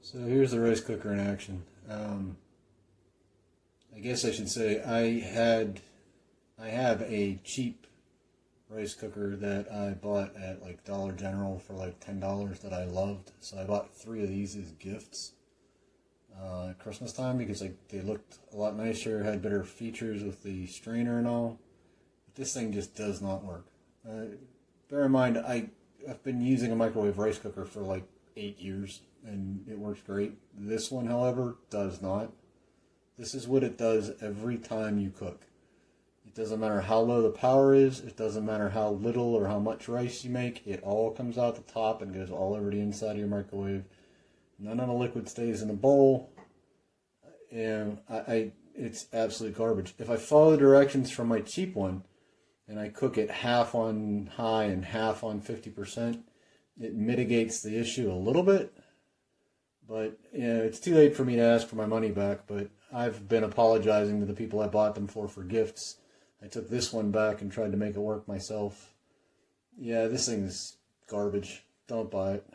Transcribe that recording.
So here's the rice cooker in action. I guess I should say I have a cheap rice cooker that I bought at like Dollar General for like $10 that I loved. So I bought 3 of these as gifts at Christmas time because like they looked a lot nicer, had better features with the strainer and all. But this thing just does not work. Bear in mind, I've been using a microwave rice cooker for like 8 years and it works great. This one, however, does not. This is what it does every time you cook. It doesn't matter how low the power is. It doesn't matter how little or how much rice you make. It all comes out the top and goes all over the inside of your microwave. None of the liquid stays in the bowl. And it's absolute garbage. If I follow the directions from my cheap one and I cook it half on high and half on 50%, it mitigates the issue a little bit. But it's too late for me to ask for my money back, but I've been apologizing to the people I bought them for gifts. I took this one back and tried to make it work myself. Yeah, this thing's garbage. Don't buy it.